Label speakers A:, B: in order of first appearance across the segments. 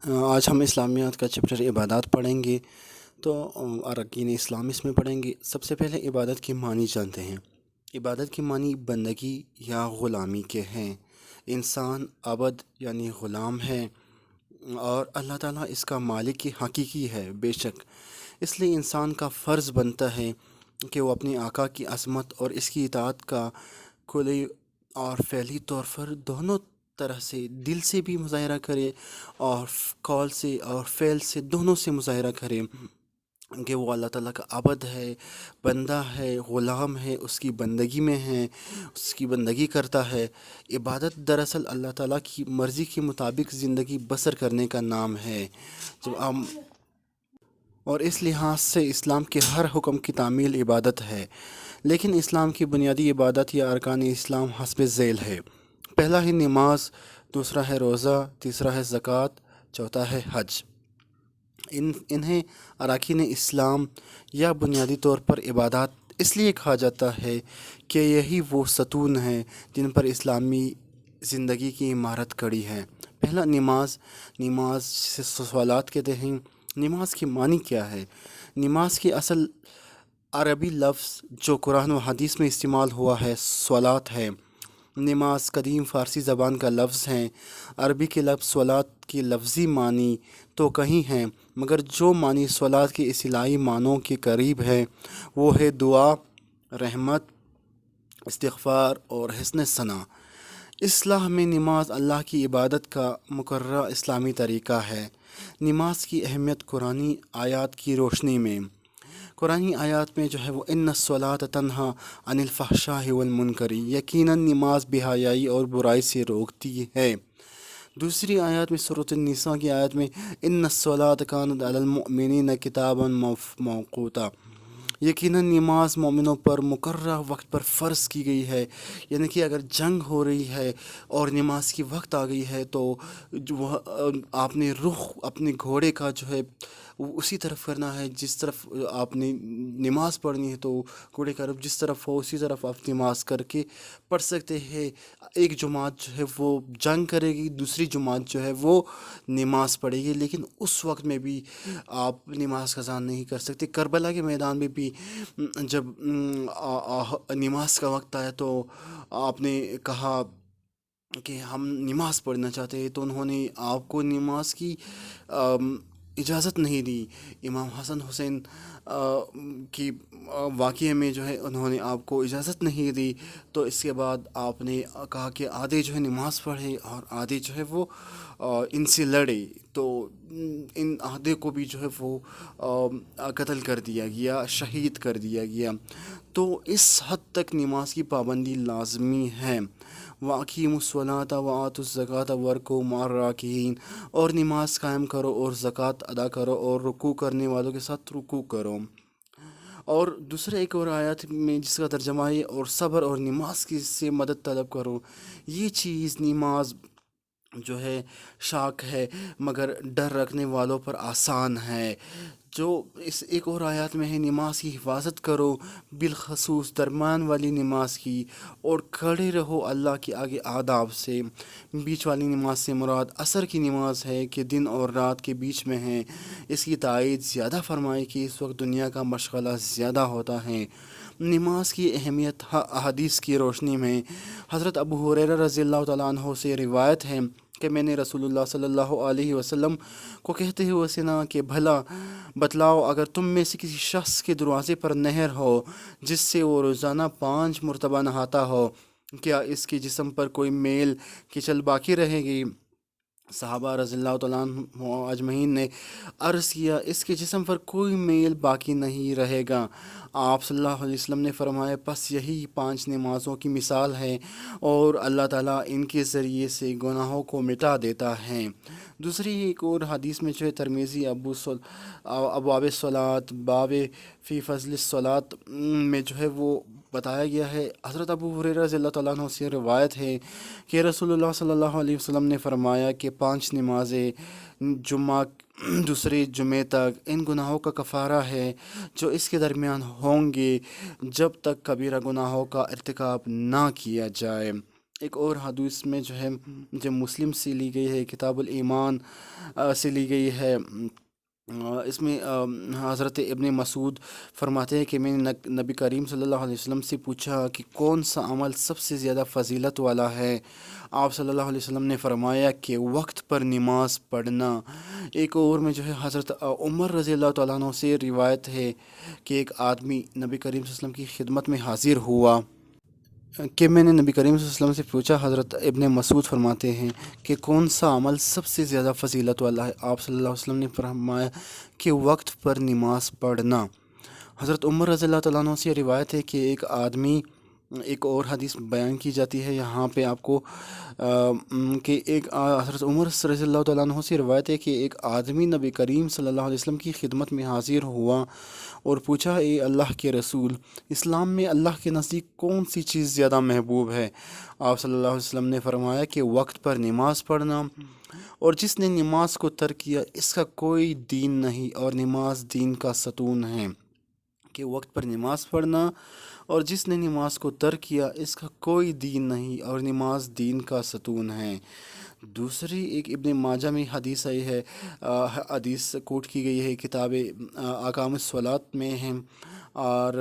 A: آج ہم اسلامیات کا چیپٹر عبادات پڑھیں گے تو اراکین اسلام اس میں پڑھیں گے۔ سب سے پہلے عبادت کی معنی جانتے ہیں۔ عبادت کی معنی بندگی یا غلامی کے ہیں۔ انسان عبد یعنی غلام ہے اور اللہ تعالیٰ اس کا مالک کی حقیقی ہے بے شک۔ اس لیے انسان کا فرض بنتا ہے کہ وہ اپنے آقا کی عظمت اور اس کی اطاعت کا کلی اور فعلی طور پر دونوں طرح سے دل سے بھی مظاہرہ کرے اور قول سے اور فعل سے دونوں سے مظاہرہ کرے کہ وہ اللہ تعالیٰ کا عبد ہے، بندہ ہے، غلام ہے، اس کی بندگی میں ہے، اس کی بندگی کرتا ہے۔ عبادت دراصل اللہ تعالیٰ کی مرضی کے مطابق زندگی بسر کرنے کا نام ہے۔ جب ہم اور اس لحاظ سے اسلام کے ہر حکم کی تعمیل عبادت ہے، لیکن اسلام کی بنیادی عبادت یا ارکان اسلام حسب ذیل ہے۔ پہلا ہے نماز، دوسرا ہے روزہ، تیسرا ہے زکوٰۃ، چوتھا ہے حج۔ انہیں اراکین اسلام یا بنیادی طور پر عبادات اس لیے کہا جاتا ہے کہ یہی وہ ستون ہیں جن پر اسلامی زندگی کی عمارت کھڑی ہے۔ پہلا نماز۔ نماز سے سوالات کہتے ہیں۔ نماز کی معنی کیا ہے؟ نماز کی اصل عربی لفظ جو قرآن و حدیث میں استعمال ہوا ہے صلاۃ ہے۔ نماز قدیم فارسی زبان کا لفظ ہے۔ عربی کے لفظ صلاۃ کی لفظی معنی تو کہیں ہیں، مگر جو معنی صلاۃ کے اصطلاحی معنوں کے قریب ہے وہ ہے دعا، رحمت، استغفار اور حسن ثنا۔ اصطلاح میں نماز اللہ کی عبادت کا مقررہ اسلامی طریقہ ہے۔ نماز کی اہمیت قرآنی آیات کی روشنی میں۔ قرآنی آیات میں جو ہے وہ ان الصلاۃ تنہا عن الفحشاء والمنکر، یقیناً نماز بے حیائی اور برائی سے روکتی ہے۔ دوسری آیات میں سورۃ النساء کی آیت میں ان الصلاۃ کانت علی المؤمنین کتابا موقوتا، یقیناً نماز مومنوں پر مقررہ وقت پر فرض کی گئی ہے۔ یعنی کہ اگر جنگ ہو رہی ہے اور نماز کی وقت آ گئی ہے تو آپ نے رخ اپنے گھوڑے کا جو ہے وہ اسی طرف کرنا ہے جس طرف آپ نے نماز پڑھنی ہے، تو گھوڑے کا رخ جس طرف ہو اسی طرف آپ نماز کر کے پڑھ سکتے ہیں۔ ایک جماعت جو ہے وہ جنگ کرے گی، دوسری جماعت جو ہے وہ نماز پڑھے گی، لیکن اس وقت میں بھی آپ نماز قضا نہیں کر سکتے۔ کربلا کے میدان میں بھی جب نماز کا وقت آیا تو آپ نے کہا کہ ہم نماز پڑھنا چاہتے ہیں، تو انہوں نے آپ کو نماز کی اجازت نہیں دی۔ امام حسن حسین کی واقعے میں جو ہے انہوں نے آپ کو اجازت نہیں دی، تو اس کے بعد آپ نے کہا کہ آدھے جو ہے نماز پڑھے اور آدھے جو ہے وہ ان سے لڑے، تو ان آدھے کو بھی جو ہے وہ قتل کر دیا گیا، شہید کر دیا گیا۔ تو اس حد تک نماز کی پابندی لازمی ہے۔ وَأَقِیمُوا الصَّلَاةَ وَآتُوا الزَّکَاةَ وَارْکَعُوا مَعَ الرَّاکِعِینَ، اور نماز قائم کرو اور زکوٰۃ ادا کرو اور رکوع کرنے والوں کے ساتھ رکوع کرو۔ اور دوسرے ایک اور آیت میں جس کا ترجمہ ہے اور صبر اور نماز کی سے مدد طلب کرو۔ یہ چیز نماز جو ہے شاق ہے مگر ڈر رکھنے والوں پر آسان ہے۔ جو اس ایک اور آیات میں ہے نماز کی حفاظت کرو، بالخصوص درمیان والی نماز کی، اور کھڑے رہو اللہ کے آگے آداب سے۔ بیچ والی نماز سے مراد عصر کی نماز ہے کہ دن اور رات کے بیچ میں ہے۔ اس کی تائید زیادہ فرمائی کہ اس وقت دنیا کا مشغلہ زیادہ ہوتا ہے۔ نماز کی اہمیت احادیث کی روشنی میں حضرت ابو ہریرہ رضی اللہ تعالیٰ عنہ سے روایت ہے کہ میں نے رسول اللہ صلی اللہ علیہ وسلم کو کہتے ہوئے سنا کہ بھلا بتلاؤ، اگر تم میں سے کسی شخص کے دروازے پر نہر ہو جس سے وہ روزانہ 5 مرتبہ نہاتا ہو، کیا اس کے جسم پر کوئی میل کچل باقی رہے گی؟ صحابہ رضی اللہ تعالیٰ عنہ اجمعین نے عرض کیا، اس کے جسم پر کوئی میل باقی نہیں رہے گا۔ آپ صلی اللہ علیہ وسلم نے فرمایا، پس یہی 5 نمازوں کی مثال ہے اور اللہ تعالیٰ ان کے ذریعے سے گناہوں کو مٹا دیتا ہے۔ دوسری ایک اور حدیث میں جو ہے ترمذی ابواب الصلاۃ باب فی فضل الصلاۃ میں جو ہے وہ بتایا گیا ہے، حضرت ابو ہریرہ رضی اللہ تعالیٰ عنہ سے روایت ہے کہ رسول اللہ صلی اللہ علیہ وسلم نے فرمایا کہ 5 نمازیں جمعہ دوسرے جمعے تک ان گناہوں کا کفارہ ہے جو اس کے درمیان ہوں گے جب تک کبیرہ گناہوں کا ارتکاب نہ کیا جائے۔ ایک اور حدیث میں جو مسلم سے لی گئی ہے، کتاب الایمان سے لی گئی ہے، اس میں حضرت ابن مسعود فرماتے ہیں کہ میں نے نبی کریم صلی اللہ علیہ وسلم سے پوچھا کہ کون سا عمل سب سے زیادہ فضیلت والا ہے؟ آپ صلی اللہ علیہ وسلم نے فرمایا کہ وقت پر نماز پڑھنا۔ ایک اور میں حضرت عمر رضی اللہ تعالیٰ عنہ سے روایت ہے کہ ایک آدمی نبی کریم صلی اللہ علیہ وسلم کی خدمت میں حاضر ہوا کہ میں نے نبی کریم صلی اللہ علیہ وسلم سے پوچھا۔ حضرت ابن مسعود فرماتے ہیں کہ کون سا عمل سب سے زیادہ فضیلت والا ہے؟ آپ صلی اللہ علیہ وسلم نے فرمایا کہ وقت پر نماز پڑھنا۔ حضرت عمر رضی اللہ تعالیٰ عنہ سے روایت ہے کہ ایک آدمی، ایک اور حدیث بیان کی جاتی ہے یہاں پہ آپ کو کہ حضرت عمر رضی اللہ تعالیٰ عنہ سے روایت ہے کہ ایک آدمی نبی کریم صلی اللہ علیہ وسلم کی خدمت میں حاضر ہوا اور پوچھا، اے اللہ کے رسول، اسلام میں اللہ کے نزدیک کون سی چیز زیادہ محبوب ہے؟ آپ صلی اللہ علیہ وسلم نے فرمایا کہ وقت پر نماز پڑھنا، اور جس نے نماز کو ترک کیا اس کا کوئی دین نہیں، اور نماز دین کا ستون ہے۔ کہ وقت پر نماز پڑھنا، اور جس نے نماز کو ترک کیا اس کا کوئی دین نہیں، اور نماز دین کا ستون ہے۔ دوسری ایک ابن ماجہ میں حدیث آئی ہے، حدیث کوٹ کی گئی ہے کتاب احکام الصلاۃ میں ہے، اور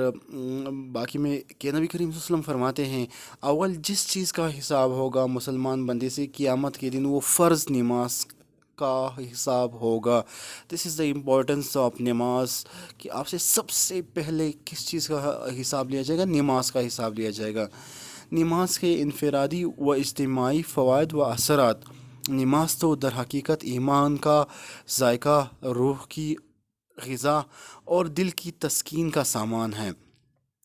A: باقی میں کہ نبی کریم صلی اللہ علیہ وسلم فرماتے ہیں اول جس چیز کا حساب ہوگا مسلمان بندے سے قیامت کے دن وہ فرض نماز کا حساب ہوگا۔ دس از دا امپورٹنس آف نماز، کہ آپ سے سب سے پہلے کس چیز کا حساب لیا جائے گا؟ نماز کا حساب لیا جائے گا۔ نماز کے انفرادی و اجتماعی فوائد و اثرات۔ نماز تو در حقیقت ایمان کا ذائقہ، روح کی غذا اور دل کی تسکین کا سامان ہے،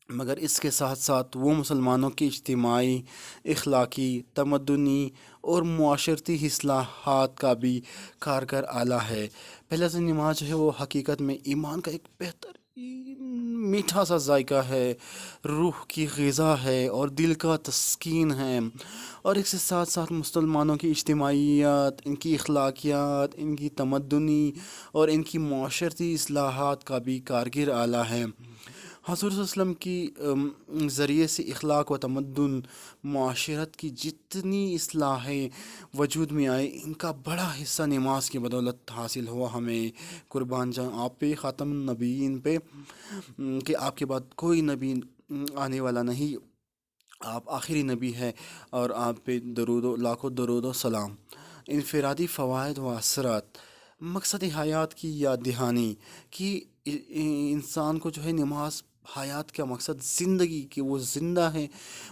A: مگر اس کے ساتھ ساتھ وہ مسلمانوں کی اجتماعی، اخلاقی، تمدنی اور معاشرتی اصلاحات کا بھی کارگر آلہ ہے۔ پہلے سے نماز وہ حقیقت میں ایمان کا ایک بہترین میٹھا سا ذائقہ ہے، روح کی غذا ہے اور دل کا تسکین ہے، اور اس کے ساتھ ساتھ مسلمانوں کی اجتماعیات، ان کی اخلاقیات، ان کی تمدنی اور ان کی معاشرتی اصلاحات کا بھی کارگر آلہ ہے۔ حضور صلی اللہ علیہ وسلم کی ذریعے سے اخلاق و تمدن، معاشرت کی جتنی اصلاحیں وجود میں آئے، ان کا بڑا حصہ نماز کی بدولت حاصل ہوا ہمیں۔ قربان جان آپ پہ، خاتم النبیین پہ، کہ آپ کے بعد کوئی نبی آنے والا نہیں، آپ آخری نبی ہے، اور آپ پہ لاکھوں درود و سلام۔ انفرادی فوائد و اثرات۔ مقصد حیات کی یاد دہانی، کہ انسان کو نماز حیات کا مقصد، زندگی کہ وہ زندہ ہے،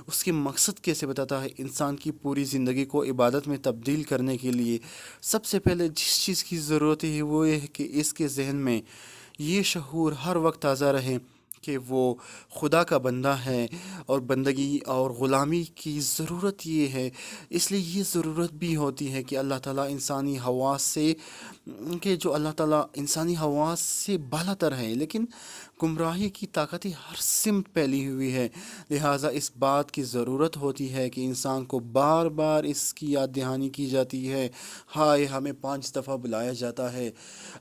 A: اس کے مقصد کیسے بتاتا ہے؟ انسان کی پوری زندگی کو عبادت میں تبدیل کرنے کے لیے سب سے پہلے جس چیز کی ضرورت ہے وہ یہ ہے کہ اس کے ذہن میں یہ شعور ہر وقت تازہ رہے کہ وہ خدا کا بندہ ہے، اور بندگی اور غلامی کی ضرورت یہ ہے۔ اس لیے یہ ضرورت بھی ہوتی ہے کہ اللہ تعالیٰ انسانی حواس سے، کہ جو اللہ تعالیٰ انسانی حواس سے بالا تر ہے، لیکن گمراہی کی طاقتیں ہر سمت پھیلی ہوئی ہے، لہٰذا اس بات کی ضرورت ہوتی ہے کہ انسان کو بار بار اس کی یاد دہانی کی جاتی ہے۔ ہائے ہمیں 5 دفعہ بلایا جاتا ہے،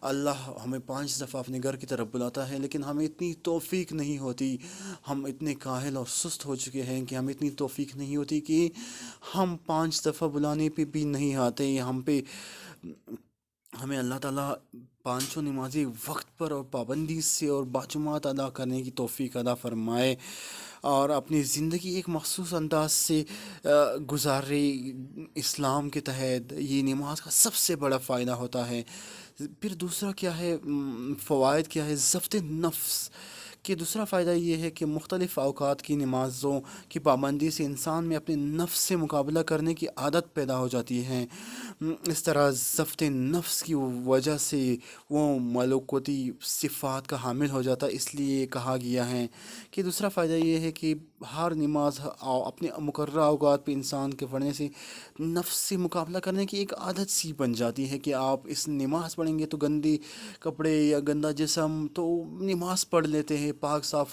A: اللہ ہمیں 5 دفعہ اپنے گھر کی طرف بلاتا ہے، لیکن ہمیں اتنی توفیق نہیں ہوتی، ہم اتنے کاہل اور سست ہو چکے ہیں کہ ہمیں اتنی توفیق نہیں ہوتی کہ ہم 5 دفعہ بلانے پہ بھی نہیں آتے۔ ہمیں اللہ تعالیٰ پانچوں نمازی وقت پر اور پابندی سے اور باجماعت ادا کرنے کی توفیق ادا فرمائے، اور اپنی زندگی ایک مخصوص انداز سے گزارے۔ اسلام کے تحت یہ نماز کا سب سے بڑا فائدہ ہوتا ہے۔ پھر دوسرا کیا ہے، فوائد کیا ہے؟ ضبط نفس، کہ دوسرا فائدہ یہ ہے کہ مختلف اوقات کی نمازوں کی پابندی سے انسان میں اپنے نفس سے مقابلہ کرنے کی عادت پیدا ہو جاتی ہے۔ اس طرح ضبط نفس کی وجہ سے وہ ملکوتی صفات کا حامل ہو جاتا ہے۔ اس لیے کہا گیا ہے کہ دوسرا فائدہ یہ ہے کہ ہر نماز اپنے مقررہ اوقات پہ انسان کے پڑھنے سے نفس سے مقابلہ کرنے کی ایک عادت سی بن جاتی ہے، کہ آپ اس نماز پڑھیں گے تو گندے کپڑے یا گندا جسم تو نماز پڑھ لیتے ہیں، پاک صاف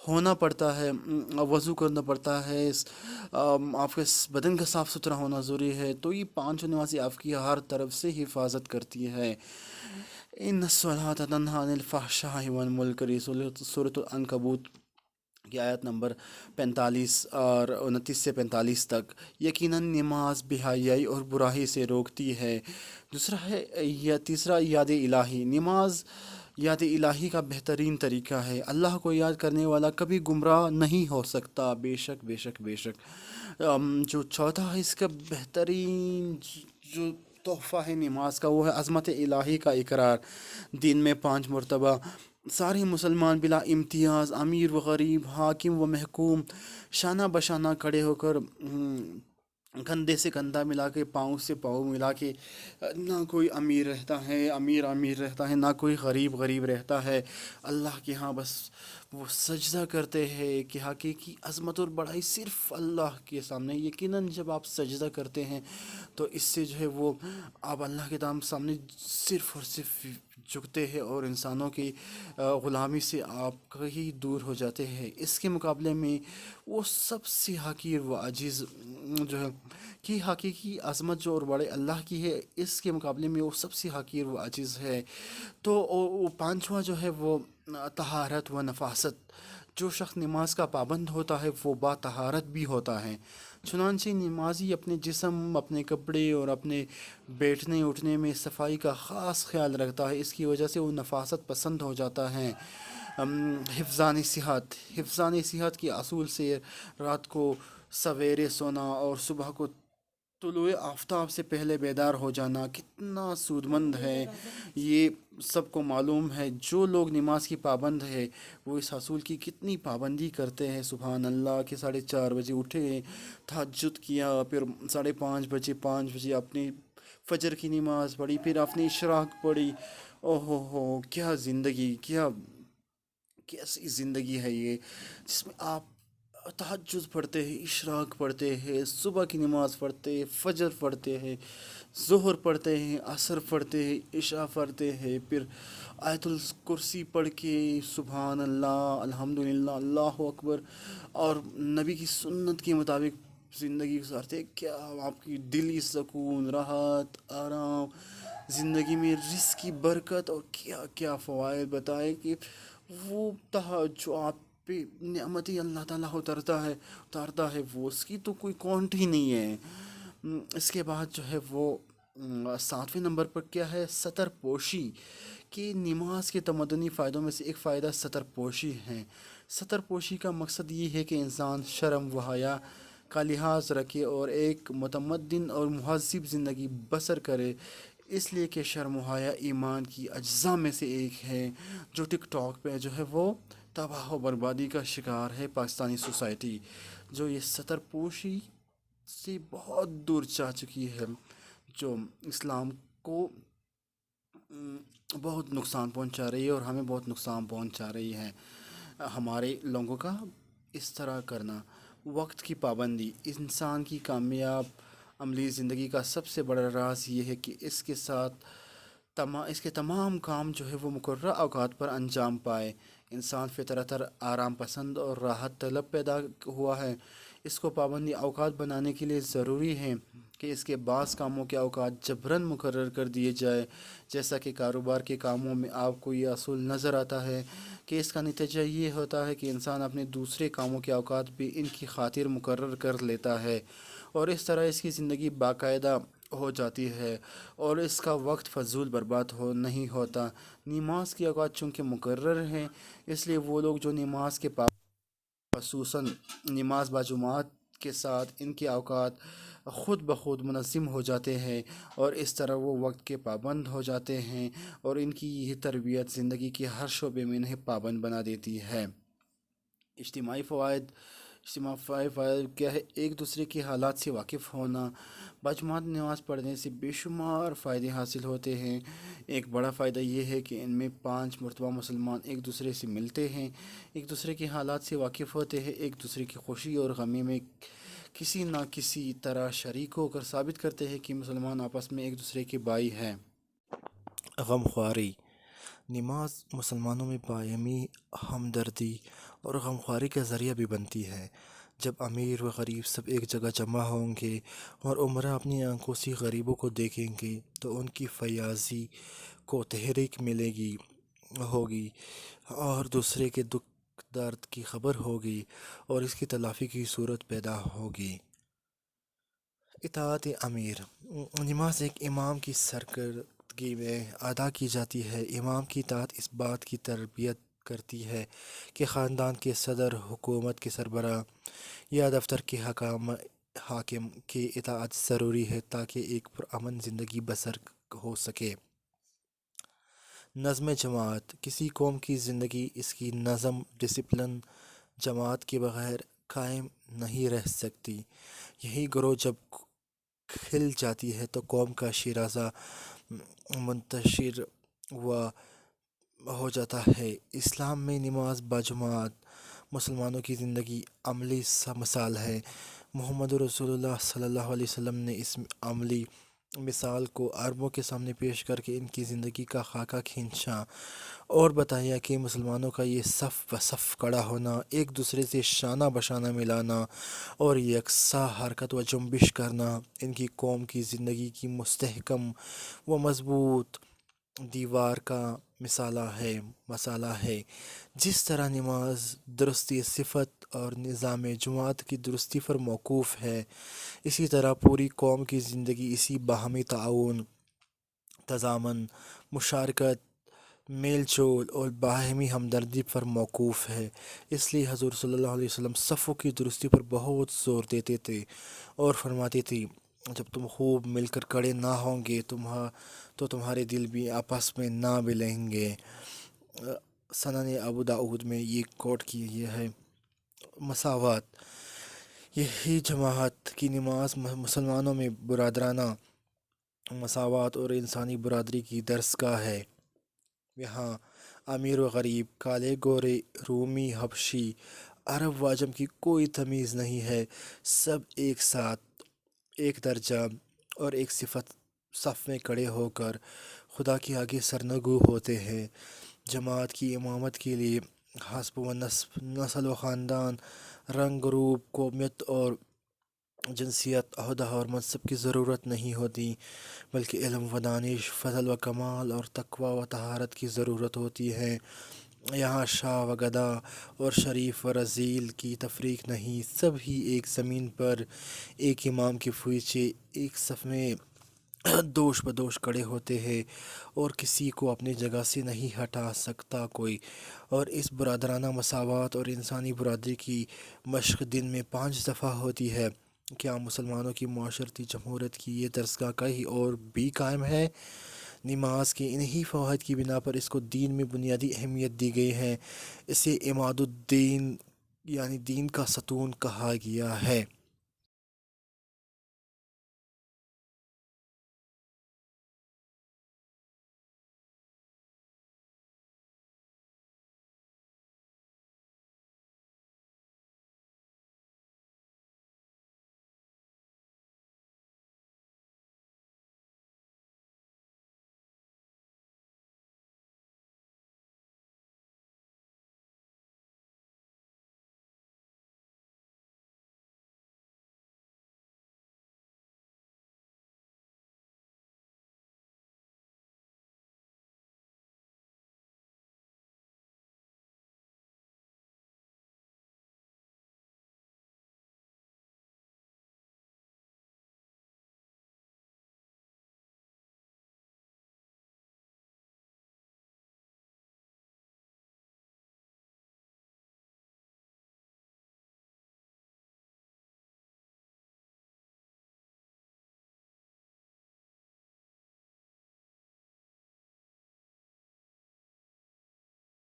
A: ہونا پڑتا ہے، وضو کرنا پڑتا ہے، آپ کے بدن کا صاف ستھرا ہونا ضروری ہے، تو یہ 5 نمازیں آپ کی ہر طرف سے حفاظت کرتی ہے۔ ان الصلاۃ تنہی عن الفحشاء والمنکر، سورۃ العنکبوت کی آیت نمبر 45 اور 29 سے 45 تک، یقیناً نماز بے حیائی اور برائی سے روکتی ہے۔ دوسرا ہے یا تیسرا، یاد الہی۔ نماز یاد الہی کا بہترین طریقہ ہے۔ اللہ کو یاد کرنے والا کبھی گمراہ نہیں ہو سکتا۔ بے شک بے شک بے شک۔ جو چوتھا ہے اس کا بہترین جو تحفہ ہے نماز کا، وہ ہے عظمت الہی کا اقرار۔ دن میں 5 مرتبہ سارے مسلمان بلا امتیاز، امیر و غریب، حاکم و محکوم، شانہ بشانہ کھڑے ہو کر، کندھے سے کندھا ملا کے، پاؤں سے پاؤں ملا کے، نہ کوئی امیر رہتا ہے، امیر رہتا ہے، نہ کوئی غریب رہتا ہے، اللہ کے ہاں بس وہ سجدہ کرتے ہیں کہ حقیقی عظمت اور بڑائی صرف اللہ کے سامنے۔ یقیناً جب آپ سجدہ کرتے ہیں تو اس سے جو ہے وہ آپ اللہ کے سامنے صرف اور صرف جھکتے ہیں، اور انسانوں کی غلامی سے آپ کہیں دور ہو جاتے ہیں۔ اس کے مقابلے میں وہ سب سے حقیر و عاجز جو ہے کہ حقیقی عظمت جو اور بڑے اللہ کی ہے، اس کے مقابلے میں وہ سب سے حقیر و عاجز ہے۔ تو وہ پانچواں جو ہے وہ طہارت و نفاست۔ جو شخص نماز کا پابند ہوتا ہے وہ با طہارت بھی ہوتا ہے۔ چنانچہ نمازی اپنے جسم، اپنے کپڑے اور اپنے بیٹھنے اٹھنے میں صفائی کا خاص خیال رکھتا ہے۔ اس کی وجہ سے وہ نفاست پسند ہو جاتا ہے۔ حفظان صحت کے اصول سے رات کو سویرے سونا اور صبح کو طلوع آفتاب سے پہلے بیدار ہو جانا کتنا سود مند ہے، یہ سب کو معلوم ہے۔ جو لوگ نماز کی پابند ہے وہ اس حصول کی کتنی پابندی کرتے ہیں، سبحان اللہ! کہ 4:30 بجے اٹھے، تہجد کیا، پھر 5:30 بجے اپنی فجر کی نماز پڑھی، پھر اپنی اشراق پڑھی۔ ہو کیا زندگی، کیسی زندگی ہے یہ، جس میں آپ تہجد پڑھتے ہیں، اشراق پڑھتے ہیں، صبح کی نماز پڑھتے ہیں، فجر پڑھتے ہیں، ظہر پڑھتے ہیں، عصر پڑھتے ہیں، عشاء پڑھتے ہیں، پھر آیت الکرسی پڑھ کے سبحان اللہ، الحمدللہ، اللہ اکبر، اور نبی کی سنت کے مطابق زندگی گزارتے ہیں۔ کیا آپ کی دلی سکون، راحت، آرام، زندگی میں رزق کی برکت اور کیا کیا فوائد بتائے کہ وہ جو آپ پہ نعمتی اللہ تعالیٰ اتارتا ہے، وہ اس کی تو کوئی کونٹ ہی نہیں ہے۔ اس کے بعد جو ہے وہ 7ویں نمبر پر کیا ہے، سطر پوشی۔ کہ نماز کے تمدنی فائدوں میں سے ایک فائدہ سطر پوشی ہے۔ سطر پوشی کا مقصد یہ ہے کہ انسان شرم و حیا کا لحاظ رکھے اور ایک متمدن اور مہذب زندگی بسر کرے، اس لیے کہ شرم و حیا ایمان کی اجزاء میں سے ایک ہے۔ جو ٹک ٹاک پہ جو ہے وہ تباہ و بربادی کا شکار ہے پاکستانی سوسائٹی، جو یہ سطر پوشی سے بہت دور جا چکی ہے، جو اسلام کو بہت نقصان پہنچا رہی ہے اور ہمیں بہت نقصان پہنچا رہی ہے۔ ہمارے لوگوں کا اس طرح کرنا۔ وقت کی پابندی انسان کی کامیاب عملی زندگی کا سب سے بڑا راز یہ ہے کہ اس کے تمام کام جو ہے وہ مقررہ اوقات پر انجام پائے۔ انسان فطرتاً آرام پسند اور راحت طلب پیدا ہوا ہے۔ اس کو پابندی اوقات بنانے کے لیے ضروری ہے کہ اس کے بعض کاموں کے اوقات جبراً مقرر کر دیے جائے، جیسا کہ کاروبار کے کاموں میں آپ کو یہ اصول نظر آتا ہے کہ اس کا نتیجہ یہ ہوتا ہے کہ انسان اپنے دوسرے کاموں کے اوقات بھی ان کی خاطر مقرر کر لیتا ہے، اور اس طرح اس کی زندگی باقاعدہ ہو جاتی ہے اور اس کا وقت فضول برباد نہیں ہوتا۔ نماز کے اوقات چونکہ مقرر ہیں، اس لیے وہ لوگ جو نماز کے خصوصاً نماز باجماعت کے ساتھ ان کے اوقات خود بخود منظم ہو جاتے ہیں، اور اس طرح وہ وقت کے پابند ہو جاتے ہیں، اور ان کی یہ تربیت زندگی کے ہر شعبے میں انہیں پابند بنا دیتی ہے۔ اجتماعی فائدہ کیا ہے، ایک دوسرے کے حالات سے واقف ہونا۔ باجماعت نماز پڑھنے سے بے شمار فائدے حاصل ہوتے ہیں۔ ایک بڑا فائدہ یہ ہے کہ ان میں 5 مرتبہ مسلمان ایک دوسرے سے ملتے ہیں، ایک دوسرے کے حالات سے واقف ہوتے ہیں، ایک دوسرے کی خوشی اور غمی میں کسی نہ کسی طرح شریک ہو کر ثابت کرتے ہیں کہ مسلمان آپس میں ایک دوسرے کے بھائی ہیں۔ غمخواری نماز مسلمانوں میں باہمی ہمدردی اور غمخواری کا ذریعہ بھی بنتی ہے۔ جب امیر و غریب سب ایک جگہ جمع ہوں گے اور عمرہ اپنی آنکھوں سے غریبوں کو دیکھیں گے تو ان کی فیاضی کو تحریک ہوگی اور دوسرے کے دکھ درد کی خبر ہوگی اور اس کی تلافی کی صورت پیدا ہوگی۔ اطاعت امیر، نماز ایک امام کی سرکردگی میں ادا کی جاتی ہے۔ امام کی اطاعت اس بات کی تربیت کرتی ہے کہ خاندان کے صدر، حکومت کے سربراہ یا دفتر کے حاکم کی اطاعت ضروری ہے تاکہ ایک پرامن زندگی بسر ہو سکے۔ نظم جماعت، کسی قوم کی زندگی اس کی نظم، ڈسپلن، جماعت کے بغیر قائم نہیں رہ سکتی۔ یہی گروہ جب کھل جاتی ہے تو قوم کا شیرازہ منتشر ہو جاتا ہے۔ اسلام میں نماز باجماعت مسلمانوں کی زندگی عملی مثال ہے۔ محمد رسول اللہ صلی اللہ علیہ وسلم نے اس عملی مثال کو عربوں کے سامنے پیش کر کے ان کی زندگی کا خاکہ کھینچا اور بتایا کہ مسلمانوں کا یہ صف بہ صف کھڑا ہونا، ایک دوسرے سے شانہ بشانہ ملانا اور یکساں حرکت و جنبش کرنا ان کی قوم کی زندگی کی مستحکم و مضبوط دیوار کا مسالہ ہے۔ جس طرح نماز درستی صفت اور نظام جماعت کی درستی پر موقوف ہے، اسی طرح پوری قوم کی زندگی اسی باہمی تعاون، تضامن، مشارکت، میل جول اور باہمی ہمدردی پر موقوف ہے۔ اس لیے حضور صلی اللہ علیہ وسلم صفوں کی درستی پر بہت زور دیتے تھے اور فرماتے تھے، جب تم خوب مل کر کھڑے نہ ہوں گے تو تمہارے دل بھی آپس میں نہ ملیں گے۔ سنن ابو داؤد میں یہ کوٹ کی یہ ہے۔ مساوات، یہی جماعت کی نماز مسلمانوں میں برادرانہ مساوات اور انسانی برادری کی درسگاہ ہے۔ یہاں امیر و غریب، کالے گورے، رومی حبشی، عرب و عجم کی کوئی تمیز نہیں ہے۔ سب ایک ساتھ، ایک درجہ اور ایک صف میں کھڑے ہو کر خدا کے آگے سرنگو ہوتے ہیں۔ جماعت کی امامت کے لیے حسب و نسل و خاندان، رنگ روپ، قومیت اور جنسیت، عہدہ اور منصب کی ضرورت نہیں ہوتی، بلکہ علم و دانش، فضل و کمال اور تقویٰ و طہارت کی ضرورت ہوتی ہے۔ یہاں شاہ و گدا اور شریف و رذیل کی تفریق نہیں، سب ہی ایک زمین پر ایک امام کے پیچھے ایک صف میں دوش بدوش کھڑے ہوتے ہیں اور کسی کو اپنی جگہ سے نہیں ہٹا سکتا کوئی۔ اور اس برادرانہ مساوات اور انسانی برادری کی مشق دن میں 5 دفعہ ہوتی ہے۔ کیا مسلمانوں کی معاشرتی جمہوریت کی یہ درسگاہ کہیں اور بھی قائم ہے؟ نماز کے انہی فوائد کی بنا پر اس کو دین میں بنیادی اہمیت دی گئی ہے۔ اسے عماد الدین یعنی دین کا ستون کہا گیا ہے۔